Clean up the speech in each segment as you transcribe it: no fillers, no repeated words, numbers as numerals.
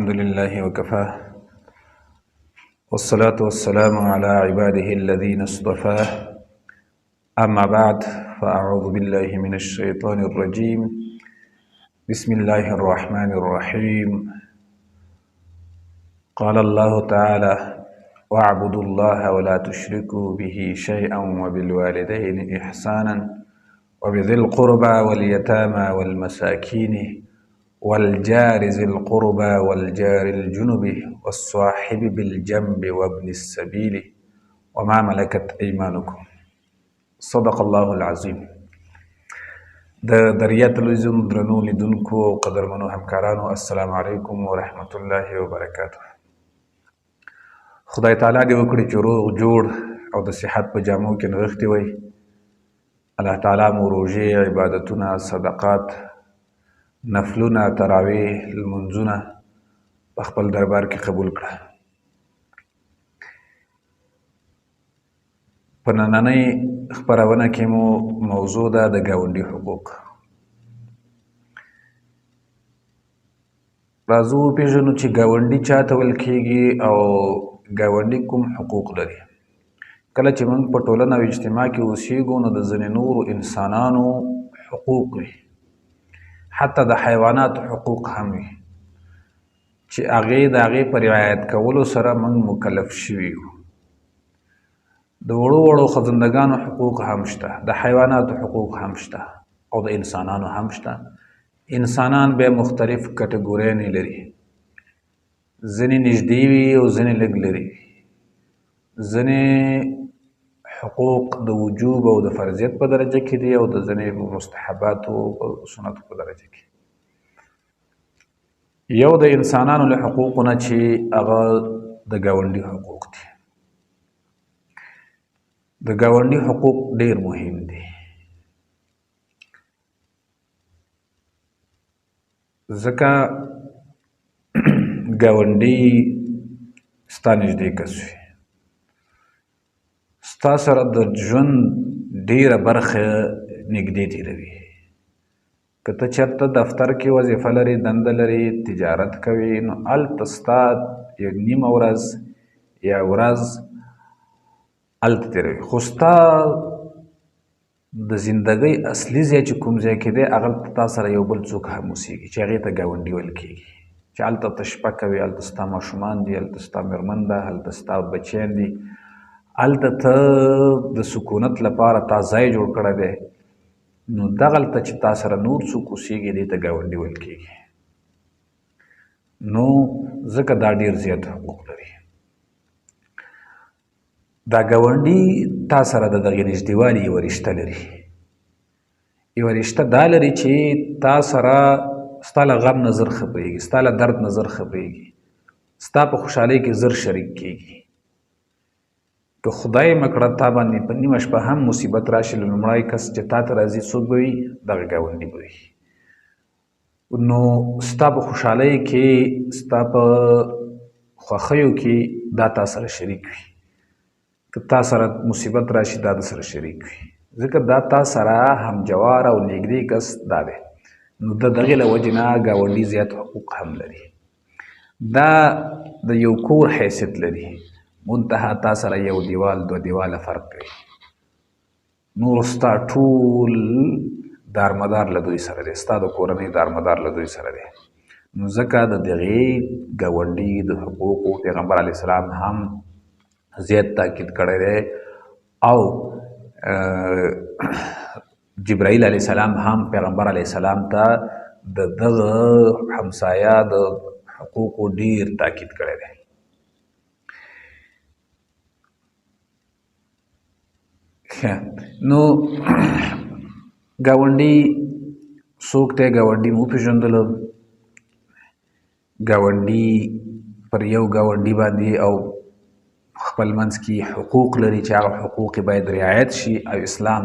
الحمد لله وكفى والصلاة والسلام على عباده الذين اصطفاه أما بعد فأعوذ بالله من الشيطان الرجيم بسم الله الرحمن الرحيم قال الله تعالى واعبدوا الله ولا تشركوا به شيئا وبالوالدين إحسانا وبذي القربى واليتامى والمساكين والجار ذي القربى والجار الجنب والصاحب بالجنب وابن السبيل وما ملكت أيمانكم صدق الله العظيم. د دریا تلویزیون درنو لیدونکو او قدرمنو همکارانو السلام علیکم ورحمت الله وبرکاته. خدای تعالی دې وکړي چې روغ جوړ او د صحت په جامو کې نغښتي وي. الله تعالی مو روژې، عبادتونه، صدقات، نفلونه، تراویح، لمونځونه په خپل دربار کې قبول کړه. په نننۍ خپرونه کې مو موضوع ده د ګاونډي حقوق. راځو وپېژنو چې ګاونډي چاته ویل کېږي او ګاونډي کوم حقوق لري. کله چې موږ په ټولنه او اجتماع کې اوسېږو نو د ځینې نورو انسانانو حقوق وي، حتی د حیواناتو حقوق هم وي چې د هغې په رعایت کولو سره موږ مکلف شوي یو. د وړو خزندګانو حقوق هم شته، د حیواناتو حقوق هم شته او د انسانانو هم شته. انسانان بیا مختلف کټګوریانې لري، ځینې نږدې وي او ځینې لږ لري. ځینې حقوق د وجوب او د فرضیت په درجه کې دي او د ځینې مستحباتو او سنتو په درجه کې. یو د انسانانو له حقوقو نه چې هغه د ګاونډي حقوق دي. د ګاونډي حقوق ډیر مهم دي، ځکه ګاونډي ستا نږدې کس وي، ستا سره د ژوند ډیره برخه نږدې تېروي. که ته چېرته دفتر کې وظیفه لري، دنده لري، تجارت کوي، نو هلته ستا یو نیمه ورځ یا ورځ هلته تېروي. خو ستا د زندګۍ اصلي ځای چې کوم ځای کې دی هغلته تا سره یو بل څوک هم اوسېږي چې هغې ته ګاونډي ویل کېږي، چې هلته ته شپه کوې، هلته ستا ماشومان دي، هلته ستا مېرمن ده، هلته ستا بچیان دي، هلته ته د سکونت لپاره تا ځای جوړ کړی دی. نو دغلته چې تا سره نور څوک اوسېږي دې ته ګاونډي ویل کېږي. نو ځکه دا ډېر زیات حقوق لري. دا ګاونډي تا سره د دغې نږدېوالي یوه رشته لري. یوه رشته دا لري چې تا سره ستا له غم نه زر خبرېږي، ستا له درد نه زر خبرېږي، ستا په خوشحالۍ کې زر شریک کېږي. که خدای مکړه تا باندې په نیمه شپه هم مصیبت راشي، لومړی کس چې تا ته راځي څوک به وي؟ دغه ګاونډي به وي. نو ستا په خوشحالۍ کې، ستا په خوښیو کې دا تا سره شریک وي. که تا سره مصیبت راشي دا د سره شریک وي، ځکه دا تا سره همجوار او نږدې کس دا دی. نو د دغې له وجې نه ګاونډي زیات حقوق هم لري. دا د یو کور حیثیت لري، منتها تا سره یو دیوال دو دیواله فرق کوي. نور ستا ټول دارمدار له دوی سره دی، ستا د کورنۍ دارمدار له دوی سره دی. نو ځکه د دغې ګاونډي د حقوقو پیغمبر علیه السلام هم زیات تاکید کړی دی او جبرائیل علیه السلام هم پیغمبر علیه السلام ته د دغه همسایه د حقوقو ډیر تاکید کړی دی. نو ګاونډي څوک دی؟ ګاونډي مو وپېژندلو. ګاونډي پر یو ګاونډي باندې او خپل منځ کې حقوق لري چې هغه حقوق باید رعایت شي او اسلام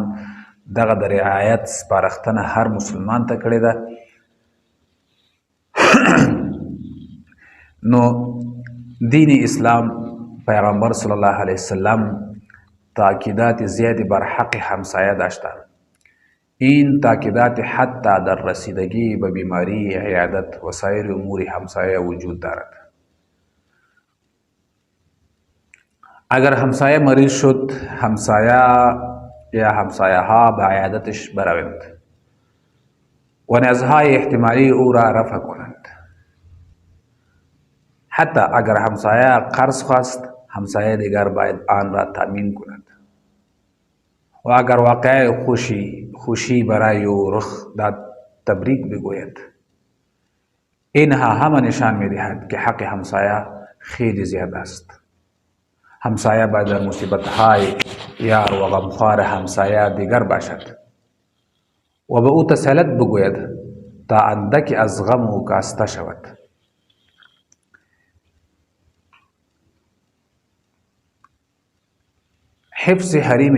دغه د رعایت سپارښتنه هر مسلمان ته کړې ده. نو دین اسلام پیغمبر صلی الله علیه وسلم تاکیدات زیادی بر حق همسایه داشتن این تاکیدات حتی در رسیدگی به بیماری، عیادت و سایر امور همسایه وجود دارد. اگر همسایه مریض شد، همسایه یا همسایه ها به عیادتش بروند و نیازهای احتمالی او را رفع کنند. حتی اگر همسایه قرض خواست، همسایه دیگر باید آن را تامین کند. و اگر واقع خوشی برای او رخ داد، تبریک بگوید. اینها همه نشان می‌دهد که حق همسایه خیلی زیاد است. همسایه باید در مصیبت‌های یار و غمخوار همسایه دیگر باشد و به او تسلیت بگوید تا اندکی از غم او کاسته شود. حفظ حریم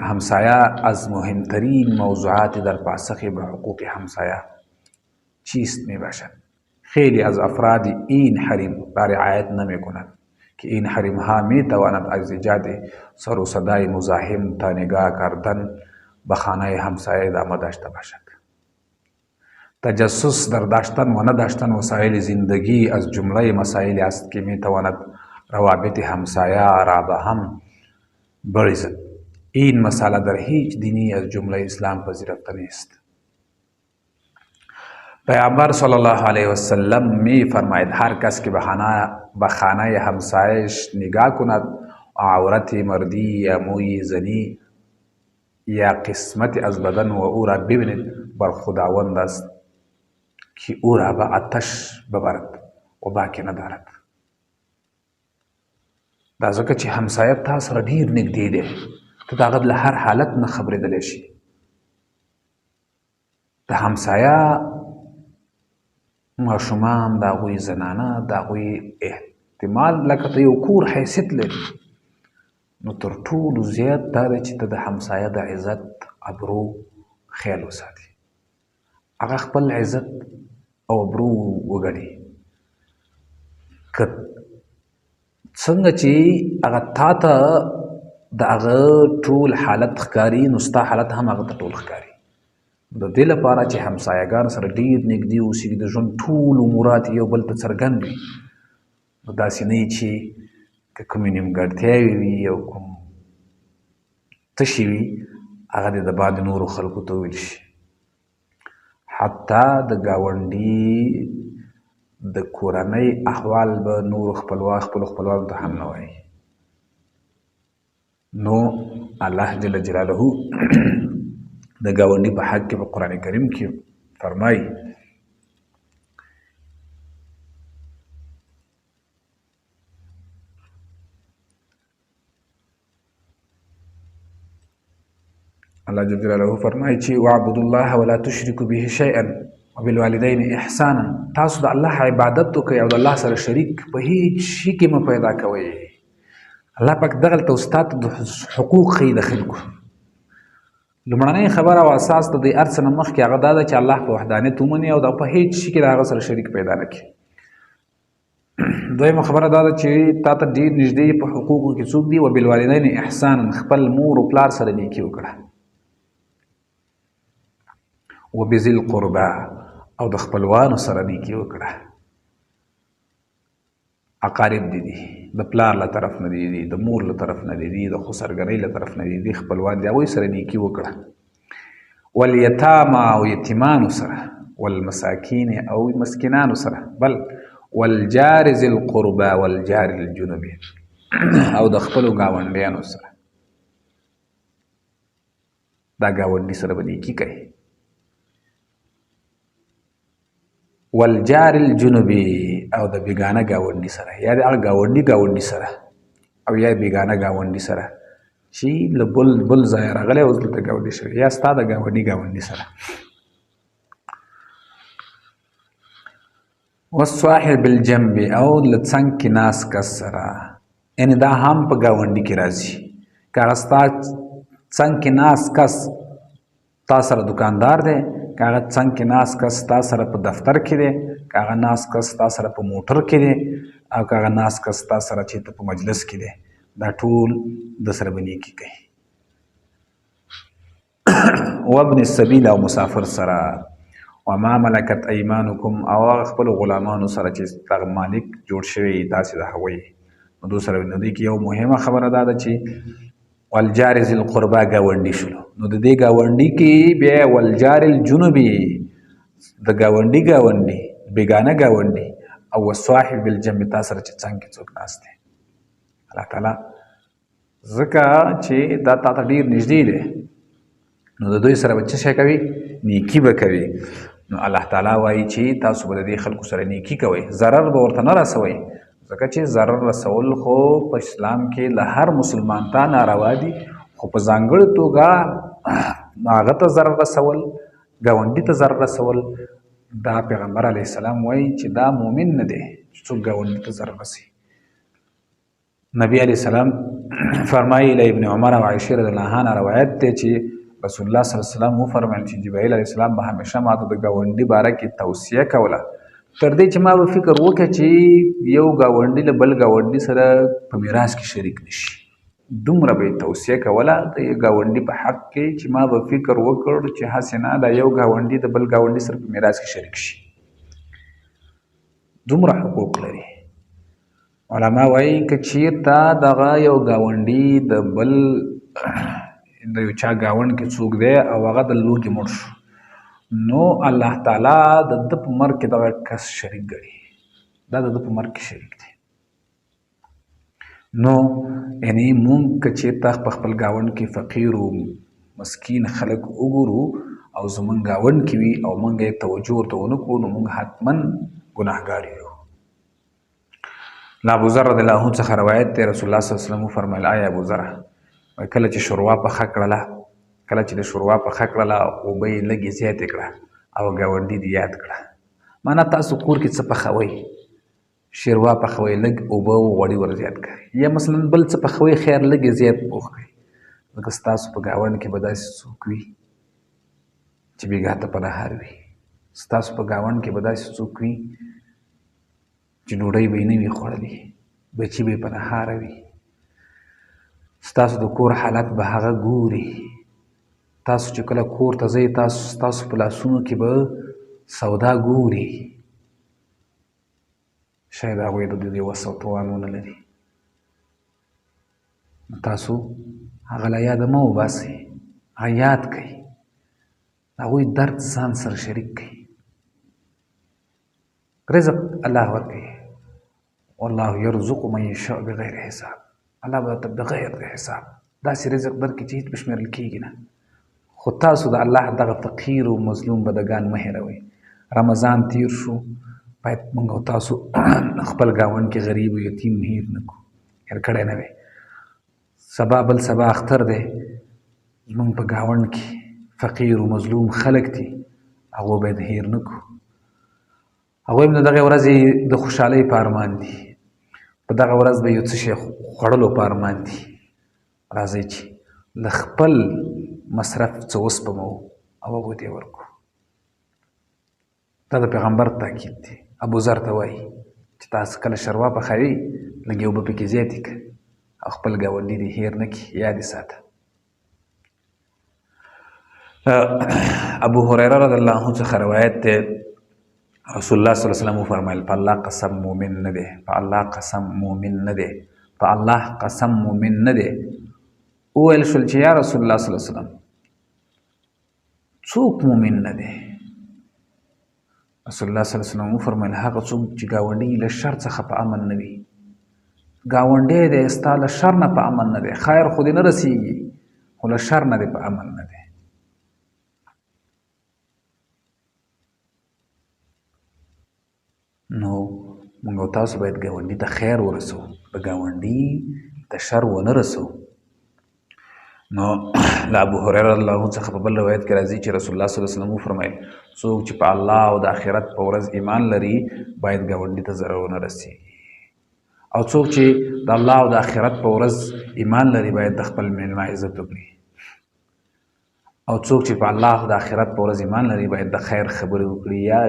همسایه از مهمترین موضوعات در پاسخ به حقوق همسایه چیست می باشد؟ خیلی از افراد این حریم را رعایت نمی کنند که این حریم ها می تواند از ایجاد سر و صدای مزاحم تا نگاه کردن به خانه همسایه ادامه داشته باشد. تجسس در داشتن و نداشتن وسایل زندگی از جمله مسائلی است که می تواند روابط همسایه را به هم بریزد. این مسئله در هیچ دینی از جمله اسلام پذیرفته نیست. پیامبر صلی الله علیه و سلم می فرماید هر کس که به خانه همسایش نگاه کند و عورت مردی یا موی زنی یا قسمت از بدن و او را ببیند، بر خداوند است که او را به آتش ببرد و باکی ندارد. دا ځکه چې همسایه تا سره ډیر نږدې دی، ته د هغه له هر حالت نه خبرېدلی شي. د همسایه ماشومان، د هغوی زنانه، د هغوی احتمال لکه ته یو کور حیثیت لري، نو تر ټولو زیات دا دی چې ته د همسایه د عزت ابرو خیال وساتي، هغه خپل عزت او ابرو وګڼي. که څنګه چې هغه تا ته د هغه ټول حالت ښکاري، نو ستا حالت هم هغه ته ټول ښکاري. د دې لپاره چې همسایهګان سره ډېر نږدې اوسېږي، د ژوند ټول امورات یو بل ته څرګند وي، نو داسې نه وي چې که کومې نیمګړتیاوې وي او کوم تشې وي، هغه دې د باندې نورو خلکو ته وویل شي. حتی د ګاونډي د کورنۍ احوال به نورو خپلو خپلوانو ته هم نه وایي. نو الله جل جلاله د ګاونډي په حق کې په قرآن کریم کې فرمایي الله جل جلاله فرمایي چې واعبدوا الله ولا تشركوا به شيئا وبالوالدین احسانا. تاسو د الله عبادت وکړئ او د الله سره شریک په هیڅ شي کې مه پیدا کوئ. الله پاک دغلته استاد د حقوق ښیي د خلکو. لومړنۍ خبره او اساس د دې هر څه نه مخکې هغه دا ده چې الله په وحدانیت ومني او د په هیڅ شي کې د هغه سره شریک پیدا نه کړي. دویمه خبره دا ده چې تا ته ډېر نږدې په حقوقو کې څوک دي. وبالوالدین احسانا، خپل مور او پلار سره نیکي وکړه. وبذي القربى، او د خپلوانو سره نیکي وکړه. اقارب دي د پلار له طرف نه دي، د مور له طرف نه دي، د خسرګنۍ له طرف نه دي، خپلوان دي، هغوی سره نیکي وکړه. والیتاما، او یتیمانو سره، والمساکین، او مسکینانو سره، بل والجار ذي القربى والجار الجنب، او د خپلو ګاونډیانو سره. دا ګاونډي سره به نیکي کوي. والجار الجنوبي، او د بیگانه گاونډي سره، یا د هغه گاونډي سره، او یا بیگانه گاونډي سره چې له بل ځایه راغلی اوس دلته ګاونډي شوی، یا ستا د گاونډي سره. والصاحب بالجنب، او له څنګ کې ناست کس سره، یعنې دا هم په ګاونډي کې راځي. که هغه ستا څنګ کې ناست کس تا سره دکاندار دی، که هغه څنګ کې ناست کس تا سره په دفتر کې دی، که هغه ناست کس تا سره په موټر کې دی، او که هغه ناست کس تا سره چېرته په مجلس کې دی، دا ټول د سره به نیکي کوي. وابن السبیل او مسافر سره، وما ملکت ایمانکم او هغه خپل غلامانو سره چې دغه مالک جوړ شوی تاسې د هغوی نو دوی سره نو دې کې یو مهمه خبره دا ده چې والجار ذی القربا ګاونډي شلو. نو د دې ګاونډي کې بیا والجار الجنوبي د ګاونډي بیګانه ګاونډي او والصاحب بالجنب تا سره چې څنګه څوک ناست دی الله تعالی ځکه چې دا تا ته ډېر نږدې دی نو د دوی سره به څه شی کوي نیکي به کوي. نو الله تعالی وایي چې تاسو به د دې خلکو سره نیکي کوئ ضرر به ورته نه رسوئ ځکه چې ضرر رسول خو په اسلام کې له هر مسلمان ته ناروا دي خو په ځانګړې توګه هغه ته ضرر رسول ګاونډي ته ضرر رسول دا پیغمبر علیه السلام وایي چې دا مؤمن نه دی چې څوک ګاونډي ته ضرر رسوي. نبی علیه السلام فرمایي له ابن عمر او عایشې رضی الله عنها روایت دی چې رسول الله صلی الله علیه وسلم وفرمایل چې جبرائیل علیه السلام به همیشه ماته د ګاونډي باره کې توصیه کوله تر دې چې ما به فکر وکړه چې یو ګاونډي له بل ګاونډي سره په میراث کې شریک نشي. دومره به یې توصیه کوله د یو ګاونډي په حق کې چې ما به فکر وکړ چې هسې نه دا یو ګاونډي د بل ګاونډي سره په میراث کې شریک شي. دومره حقوق لري. علما وایي که چېرته دغه یو ګاونډي د بل د یو چا ګاونډ کې څوک دی او هغه د لوږې مړ شو نو الله تعالی د ده په مرګ کې دغه کس شریک ګڼي دا د ده په مرګ کې شریک دی. نو یعنې مونږ که چېرته په خپل ګاونډ کې فقیر و مسکین خلک وګورو او زمونږ ګاونډ کې وي او مونږ یې توجه ورته ونه کړو نو مونږ حتما ګناهګار یو. له ابوذر رضی الله عنه څخه روایت دی رسول الله صلی الله علیه وسلم وفرمیل آیا ابوذر کله چې شوروا پخه کړله کله چې د شوروا پخه کړله اوبه یې لږې زیاتې کړه او ګاونډي دې یاد کړه معنا تاسو کور کې څه پخوئ شوروا پخوئ لږ اوبه او غوړي ور زیات کړئ یا مثلا بل څه پخوئ خیر لږ یې زیات پوخ کړئ ځکه ستاسو په ګاونډ کې به داسې څوک وي چې بېګاه ته پناهار وي ستاسو په ګاونډ کې به داسې څوک وي چې ډوډۍ به یې نه وي خوړلې بچي به یې پناهاره وي ستاسو د کور حالت به هغه ګوري تاسو چې کله کور ته ځئ ستاسو په لاسونو کې به سودا ګوري شاید هغوی د دې وس او توان ونه لري تاسو هغه له یاده مه وباسئ هغه یاد کړئ هغوی درد ځان سره شریک کړئ رزق الله ورکوي والله یرزق من یشاء بغیر حساب الله به ته بغیر د حساب داسې رزق درکړي چې هېڅ بشمېرل کېږي نه خو تاسو د الله دغه فقیر او مظلوم بندګان مه هېروئ. رمضان تیر شو باید موږ او تاسو خپل ګاونډ کې غریب او یتیم هېر نه کړو هېر کړی نه وی سبا بل سبا اختر دی زموږ په ګاونډ کې فقیر او مظلوم خلک دي هغو باید هېر نه کړو هغوی هم د دغې ورځې د خوشحالۍ په ارمان دي په دغه ورځ به یو څه شی خوړلو په ارمان دي راځئ چې له خپل مصرف څه وسپمو او هغوی ته یې ورکړو. دا د پیغمبر تاکید دی. ابوذر ته وایي چې تاسو کله شوروا پخوئ لږې اوبه پکې زیاتې کړئ او خپل ګاونډي دې هېر نه کړي یاد یې ساته. ابو هریره رضی الله عنه څخه روایت دی رسول الله صلی الله علیه وسلم وفرمایل په الله قسم مؤمن نه دی په الله قسم مؤمن نه دی په الله قسم مؤمن نه دی. وویل شول چې یا رسول الله صلی الله علیه وسلم څوک مؤمن نه دی؟ رسول الله صلی الله علیه وسلم وفرمایل هغه څوک چې ګاونډي له شر څخه په امن نه وي. ګاونډی دی ستا له شر نه په امن نه دی خیر خو دې نه رسیږي خو له شر نه دی په امن نه دی. نو موږ او تاسو باید ګاونډي ته خیر ورسو په ګاونډي ته شر ونه رسو. نو له ابو هریره رضی الله عنه څخه په بل روایت کې راځي چې رسول الله صلی الله علیه وسلم وفرمایل څوک چې په الله او د آخرت په ورځ ایمان لري باید ګاونډي ته ضرر ونه رسیږي او څوک چې د الله او د آخرت په ورځ ایمان لري باید د خپل میلمه عزت وکړي او څوک چې په الله او د آخرت په ورځ ایمان لري باید د خیر خبرې وکړي یا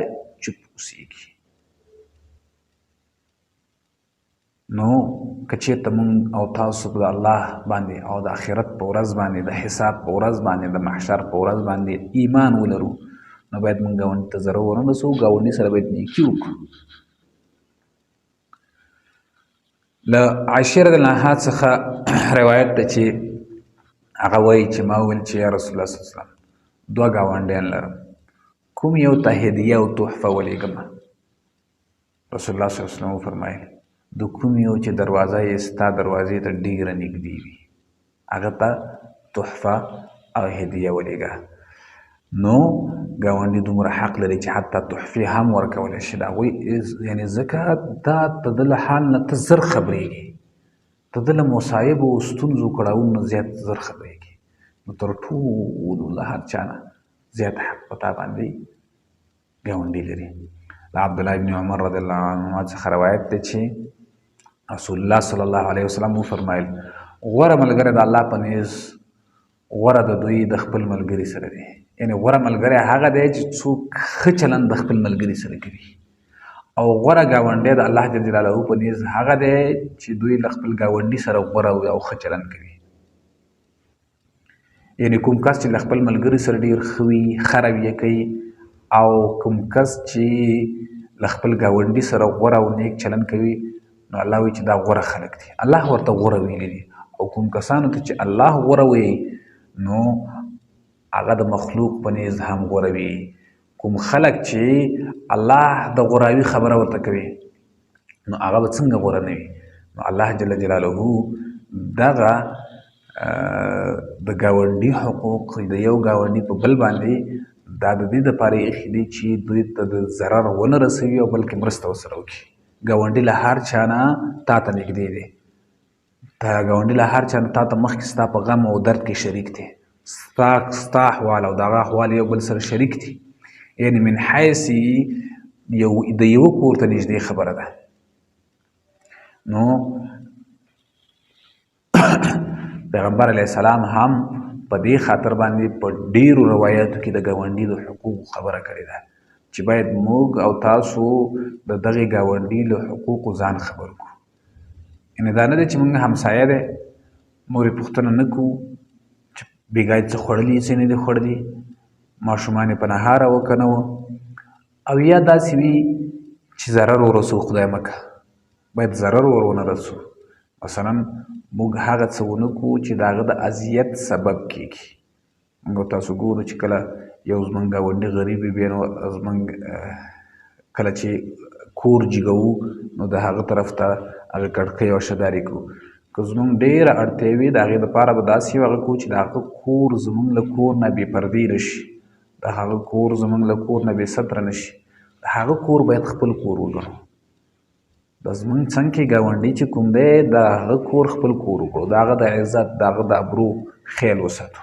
چوپ اوسیږي. نو که چېرته مونږ او تاسو د الله باندې او د آخرت په ورځ باندې د حساب په ورځ باندې د محشر په ورځ باندې ایمان ولرو نو باید مونږ ګاونډي ته ضرر ونه رسوو ګاونډي سره باید نیکي وکړو له عائشې رضی الله عنها څخه روایت ده چې هغه وایي چې ما وویل چې یا رسول الله صلی الله علیه وسلم دوه ګاونډیان لرم کوم یو ته هدیه او تحفه ولیږم رسول الله صلی الله علیه وسلم وفرمایل د کوم یو چې دروازه یې ستا دروازې ته ډیره نږدې وي هغه ته تحفه او هدیه ولیږه نو ګاونډي دومره حق لري چې حتی تحفې هم ورکولی شي د هغوی یعنې ځکه دا د ده له حال نه ته زر خبرېږي ته د له مصایبو او ستونزو کړاوونو نه زیات زر خبرېږي نو تر ټولو له هر چا نه زیات حق په تا باندې ګاونډي لري د عبدالله ابن عمر رضی الله عنهما څخه روایت دی چې رسول الله صلی الله علیه وسلم وفرمایل غوره ملګری د الله په نیز غوره د دوی د خپل ملګري سره دی یعنې غوره ملګری هغه دی چې څوک ښه چلند د خپل ملګري سره کوي او غوره ګاونډی د الله جل جلاله په نیز هغه دی چې دوی له خپل ګاونډي سره غوره او ښه چلند کوي یعنې کوم کس چې له خپل ملګري سره ډېر ښه وي ښه رویه کوي او کوم کس چې له خپل ګاونډي سره غوره او نیک چلند کوي نو الله وایي چې دا غوره خلک دي الله ورته غوره ویلي دي او کوم کسانو ته چې الله غوره وایي نو هغه د مخلوق په نیز هم غوره وي کوم خلک چې الله د غوراوي خبره ورته کوي نو هغه به څنګه غوره نه وي نو الله جل جلاله دغه د ګاونډي حقوق د یو ګاونډي په بل باندې دا د دې دپاره ایښي دي چې دوی ته د ضرر ونه رسوي او بلکې مرسته ورسره وکړي ګاونډي له هر چا نه تا ته نږدې دی ګاونډي له هر چا نه تا ته مخکې ستا په غم او درد کې شریک دی ستا احوال او د هغه احوال یو بل سره شریک دي یعنې من حیث د یوه کور ته نږدې خبره ده نو پیغمبر علیه السلام هم په دې خاطر باندې په ډیرو روایاتو کې د ګاونډي د حقوقو خبره کړې ده چې باید موږ او تاسو د دغې ګاونډي له حقوقو ځان خبر کړو یعنې دا نه دی چې موږ همسایه دی مورې پوښتنه نه کوو چې بېګا څه خوړلي څه نه دي خوړلي ماشومان یې په نهاره و که نه و او یا داسې وي چې ضرر ورسو خدای مکه باید ضرر ونه رسو مثلا موږ هغه څه ونه کړو چې د هغه د اذیت سبب کیږي موږ تاسو ګورو چې کله یو زموږ ګاونډي غریب وي نو زموږ کله چې کور جګوو نو د هغه طرف ته هغه کړکۍ او شداري کوو که زموږ ډېره اړتیا وي د هغې دپاره به داسې یو هغه کوو چې د هغه کور زموږ له کور نه بې پردې نه شي د هغه کور زموږ له کور نه بې ستره نه شي د هغه کور باید خپل کور وګڼو د زموږ څنګ کې ګاونډي چې کوم دی د هغه کور خپل کور وکړو د هغه د عزت د هغه د ابرو خیال وساتو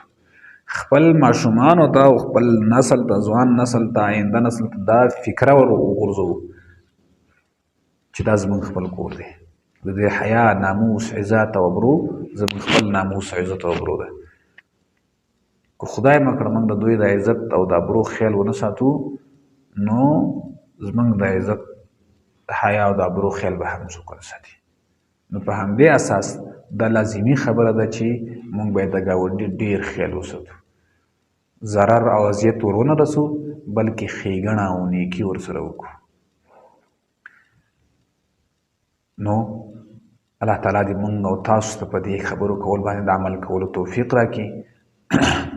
خپل ماشومانو ته او خپل نسل ته ځوان نسل ته آینده نسل ته دا فکره ور وغورځوو چې دا زموږ خپل کور دی د دې حیا ناموس عزت او ابرو زموږ خپل ناموس عزت او ابرو ده که خدای مه کړه موږ د دوی د عزت او د ابرو خیال ونه ساتو نو زموږ د عزت د حیا او د ابرو خیال به هم څوک ونه ساتي نو په همدې اساس دا لازمي خبره ده چې موږ باید د ګاونډي ډېر خیال وساتو ضرر او اذیت ور ونه رسو بلکې ښېګڼه او نیکي ورسره وکړو نو الله تعالی دې موږ او تاسو ته په دې خبرو کول باندې د عمل کولو توفیق راکړي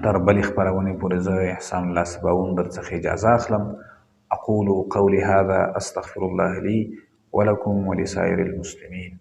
تر بلې خپرونې پورې زه احسان الله سباوون درڅخه اجازه اخلم أقول قولي هذا أستغفر الله لي ولكم ولسائر المسلمين